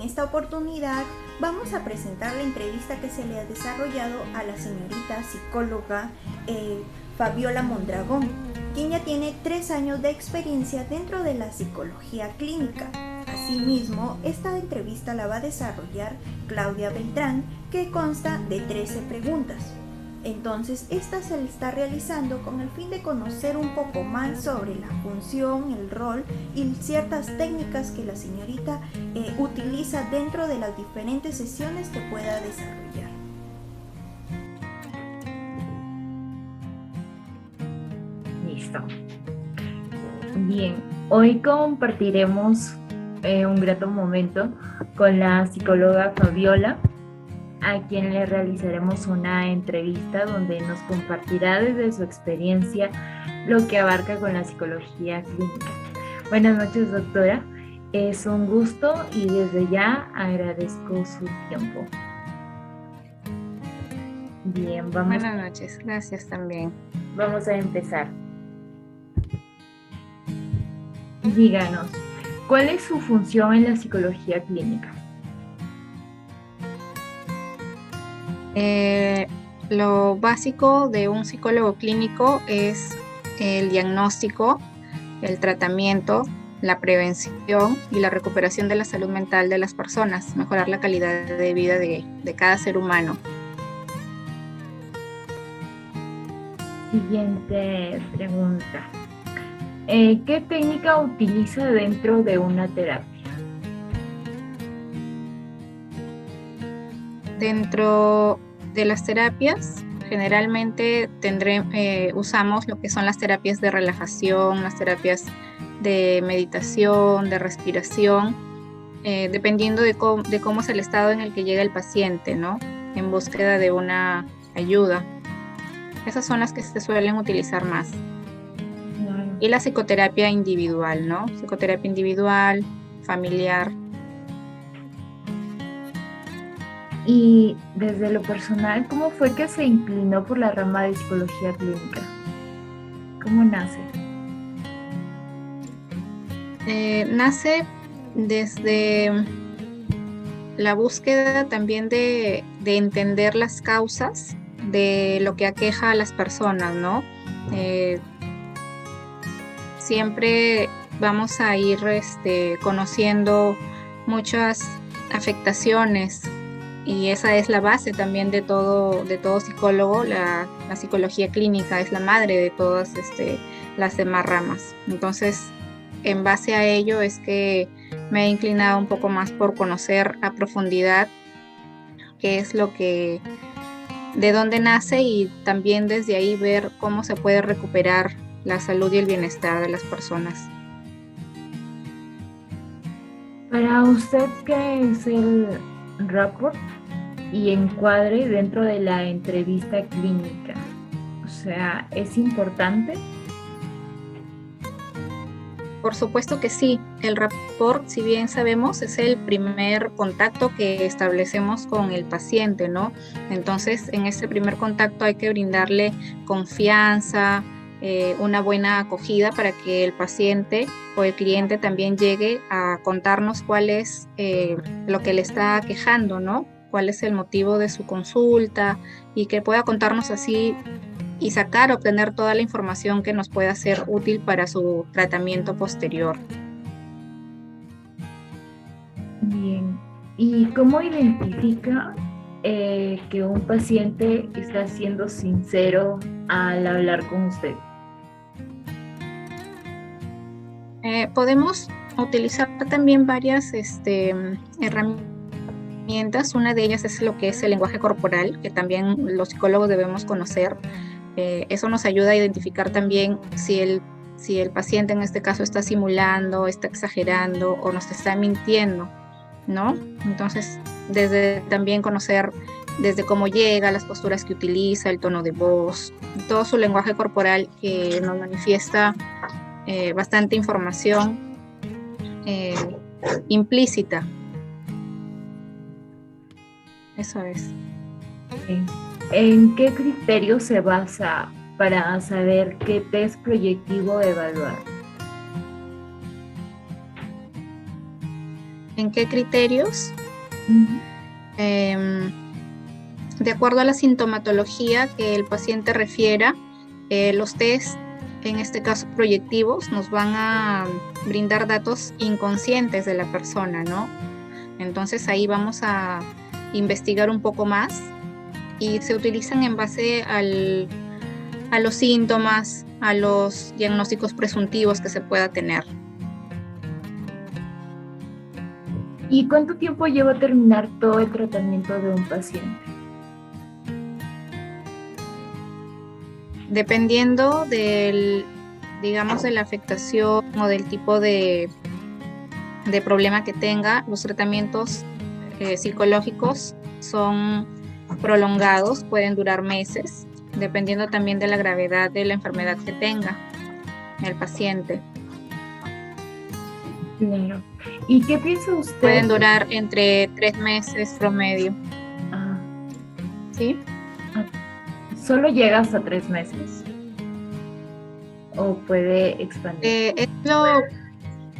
esta oportunidad vamos a presentar la entrevista que se le ha desarrollado a la señorita psicóloga Fabiola Mondragón, quien ya tiene 3 años de experiencia dentro de la psicología clínica. Asimismo, esta entrevista la va a desarrollar Claudia Beltrán, que consta de 13 preguntas. Entonces, esta se le está realizando con el fin de conocer un poco más sobre la función, el rol y ciertas técnicas que la señorita utiliza dentro de las diferentes sesiones que pueda desarrollar. Listo. Bien, hoy compartiremos un grato momento con la psicóloga Fabiola, a quien le realizaremos una entrevista donde nos compartirá desde su experiencia lo que abarca con la psicología clínica. Buenas noches, doctora. Es un gusto y desde ya agradezco su tiempo. Bien, Buenas noches, gracias también. Vamos a empezar. Díganos, ¿cuál es su función en la psicología clínica? Lo básico de un psicólogo clínico es el diagnóstico, el tratamiento, la prevención y la recuperación de la salud mental de las personas, mejorar la calidad de vida de cada ser humano. Siguiente pregunta. ¿Qué técnica utiliza dentro de una terapia? Dentro de las terapias, generalmente usamos lo que son las terapias de relajación, las terapias de meditación, de respiración, dependiendo de cómo es el estado en el que llega el paciente, ¿no? En búsqueda de una ayuda. Esas son las que se suelen utilizar más. Y la psicoterapia individual, ¿no? Psicoterapia individual, familiar. Y desde lo personal, ¿cómo fue que se inclinó por la rama de psicología clínica? ¿Cómo nace? Nace desde la búsqueda también de entender las causas de lo que aqueja a las personas, ¿no? Siempre vamos a ir conociendo muchas afectaciones y esa es la base también de todo psicólogo. La psicología clínica es la madre de todas las demás ramas. Entonces, en base a ello es que me he inclinado un poco más por conocer a profundidad qué es de dónde nace y también desde ahí ver cómo se puede recuperar la salud y el bienestar de las personas. Para usted, ¿qué es el rapport y encuadre dentro de la entrevista clínica? O sea, ¿es importante? Por supuesto que sí. El rapport, si bien sabemos, es el primer contacto que establecemos con el paciente, ¿no? Entonces, en ese primer contacto hay que brindarle confianza, una buena acogida para que el paciente o el cliente también llegue a contarnos cuál es lo que le está aquejando, ¿no? Cuál es el motivo de su consulta y que pueda contarnos así y obtener toda la información que nos pueda ser útil para su tratamiento posterior. Bien. ¿Y cómo identifica que un paciente está siendo sincero al hablar con usted? Podemos utilizar también varias herramientas. Una de ellas es lo que es el lenguaje corporal, que también los psicólogos debemos conocer. Eso nos ayuda a identificar también si el paciente en este caso está simulando, está exagerando o nos está mintiendo, ¿no? Entonces, desde también conocer desde cómo llega, las posturas que utiliza, el tono de voz, todo su lenguaje corporal que nos manifiesta bastante información implícita. Eso es. ¿En qué criterio se basa para saber qué test proyectivo evaluar? ¿En qué criterios? Ujú. De acuerdo a la sintomatología que el paciente refiera, los test, en este caso proyectivos, nos van a brindar datos inconscientes de la persona, ¿no? Entonces ahí vamos a investigar un poco más y se utilizan en base a los síntomas, a los diagnósticos presuntivos que se pueda tener. ¿Y cuánto tiempo lleva terminar todo el tratamiento de un paciente? Dependiendo digamos, de la afectación o del tipo de problema que tenga, los tratamientos psicológicos son prolongados, pueden durar meses, dependiendo también de la gravedad de la enfermedad que tenga el paciente. Claro. ¿Y qué piensa usted? Pueden durar entre 3 meses promedio. Ah, ¿Sí? ¿Solo llega hasta 3 meses? ¿O puede expandir? Esto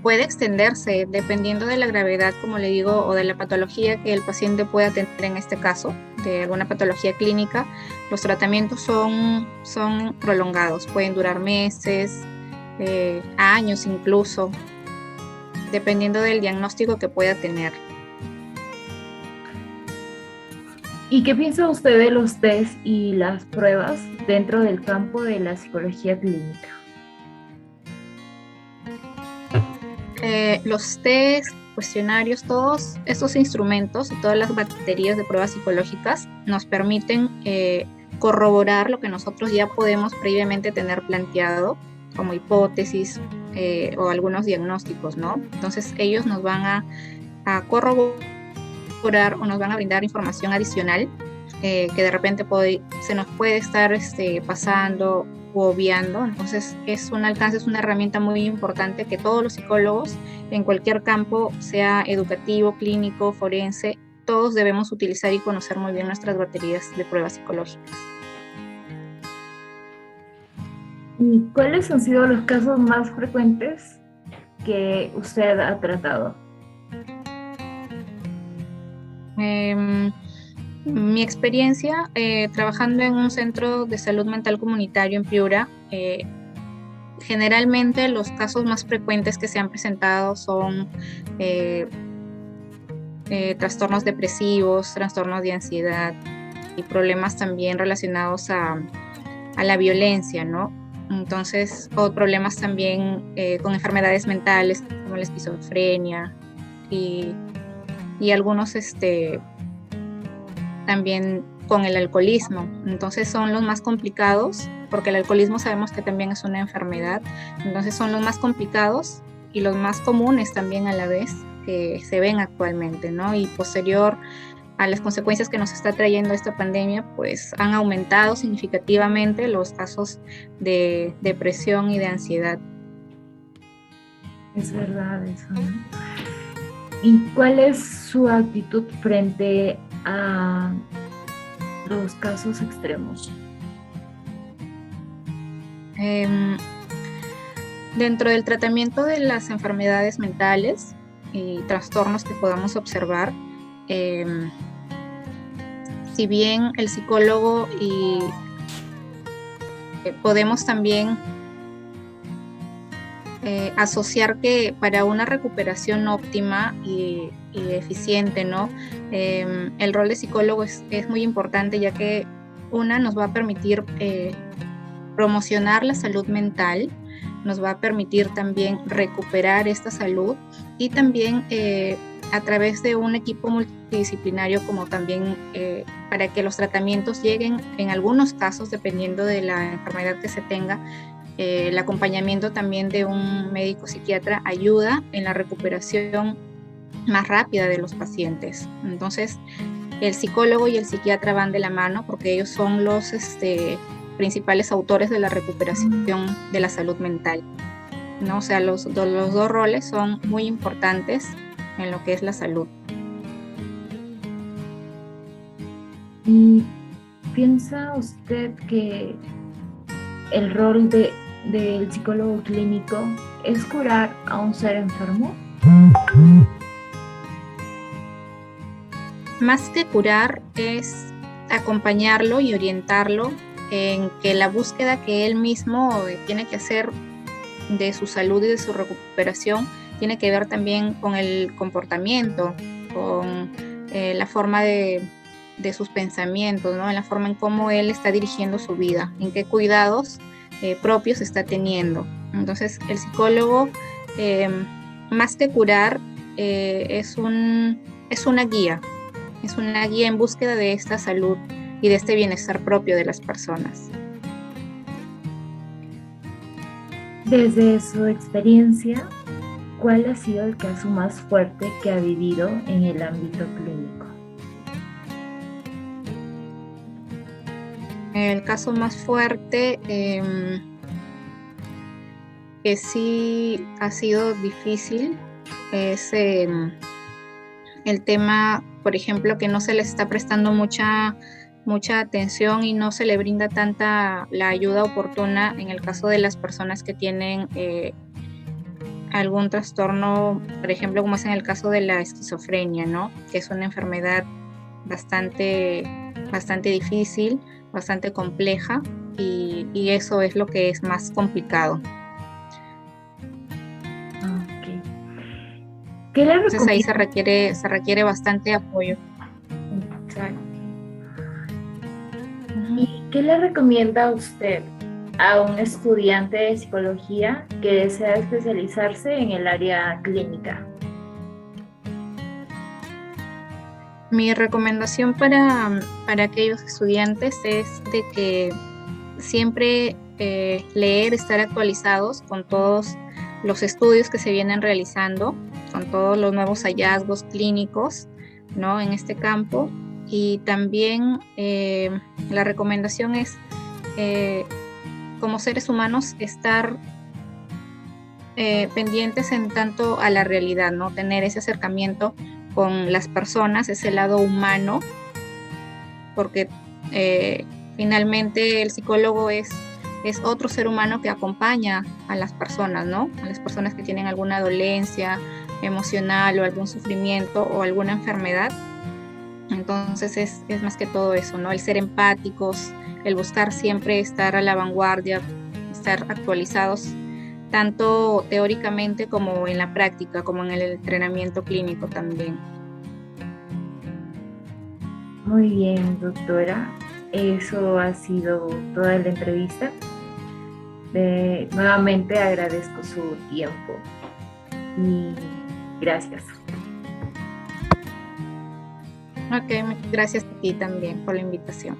puede extenderse dependiendo de la gravedad, como le digo, o de la patología que el paciente pueda tener en este caso, de alguna patología clínica. Los tratamientos son prolongados, pueden durar meses, años incluso, dependiendo del diagnóstico que pueda tener. ¿Y qué piensa usted de los test y las pruebas dentro del campo de la psicología clínica? Los test, cuestionarios, todos estos instrumentos y todas las baterías de pruebas psicológicas nos permiten corroborar lo que nosotros ya podemos previamente tener planteado como hipótesis o algunos diagnósticos, ¿no? Entonces ellos nos van a corroborar o nos van a brindar información adicional que de repente se nos puede estar pasando u obviando. Entonces es un alcance, es una herramienta muy importante que todos los psicólogos en cualquier campo, sea educativo, clínico, forense, todos debemos utilizar y conocer muy bien nuestras baterías de pruebas psicológicas. ¿Y cuáles han sido los casos más frecuentes que usted ha tratado? Mi experiencia trabajando en un centro de salud mental comunitario en Piura, generalmente los casos más frecuentes que se han presentado son trastornos depresivos, trastornos de ansiedad y problemas también relacionados a la violencia, ¿no? Entonces, o problemas también con enfermedades mentales como la esquizofrenia y algunos también con el alcoholismo. Entonces son los más complicados, porque el alcoholismo sabemos que también es una enfermedad. Entonces son los más complicados y los más comunes también a la vez que se ven actualmente, ¿no? Y posterior a las consecuencias que nos está trayendo esta pandemia, pues han aumentado significativamente los casos de depresión y de ansiedad. Es verdad eso, ¿no? ¿Y cuál es su actitud frente a los casos extremos? Dentro del tratamiento de las enfermedades mentales y trastornos que podamos observar, si bien el psicólogo podemos también asociar que para una recuperación óptima y eficiente, ¿no? El rol de psicólogo es muy importante, ya que nos va a permitir promocionar la salud mental, nos va a permitir también recuperar esta salud y también a través de un equipo multidisciplinario, como también para que los tratamientos lleguen, en algunos casos, dependiendo de la enfermedad que se tenga, el acompañamiento también de un médico psiquiatra ayuda en la recuperación más rápida de los pacientes. Entonces, el psicólogo y el psiquiatra van de la mano porque ellos son los principales autores de la recuperación de la salud mental, ¿no? O sea, los dos roles son muy importantes en lo que es la salud. ¿Y piensa usted que el rol del psicólogo clínico es curar a un ser enfermo? más que curar es acompañarlo y orientarlo en que la búsqueda que él mismo tiene que hacer de su salud y de su recuperación tiene que ver también con el comportamiento, con la forma de sus pensamientos, ¿no? En la forma en cómo él está dirigiendo su vida, en qué cuidados propios está teniendo. Entonces, el psicólogo, más que curar, es una guía en búsqueda de esta salud y de este bienestar propio de las personas. Desde su experiencia, ¿cuál ha sido el caso más fuerte que ha vivido en el ámbito clínico? El caso más fuerte, que sí ha sido difícil, es el tema, por ejemplo, que no se les está prestando mucha atención y no se le brinda tanta la ayuda oportuna en el caso de las personas que tienen algún trastorno, por ejemplo, como es en el caso de la esquizofrenia, ¿no? Que es una enfermedad bastante difícil, bastante compleja, y eso es lo que es más complicado. Okay. ¿Qué le Entonces ahí se requiere bastante apoyo. Exacto. ¿Y qué le recomienda a usted a un estudiante de psicología que desea especializarse en el área clínica? Mi recomendación para aquellos estudiantes es de que siempre leer, estar actualizados con todos los estudios que se vienen realizando, con todos los nuevos hallazgos clínicos, ¿no? En este campo. Y también la recomendación es, como seres humanos, estar pendientes en tanto a la realidad, ¿no? Tener ese acercamiento con las personas, ese lado humano, porque finalmente el psicólogo es otro ser humano que acompaña a las personas, ¿no? A las personas que tienen alguna dolencia emocional o algún sufrimiento o alguna enfermedad. Entonces es más que todo eso, ¿no? El ser empáticos, el buscar siempre estar a la vanguardia, estar actualizados, tanto teóricamente como en la práctica, como en el entrenamiento clínico también. Muy bien, doctora. Eso ha sido toda la entrevista. Nuevamente agradezco su tiempo y gracias. Ok, gracias a ti también por la invitación.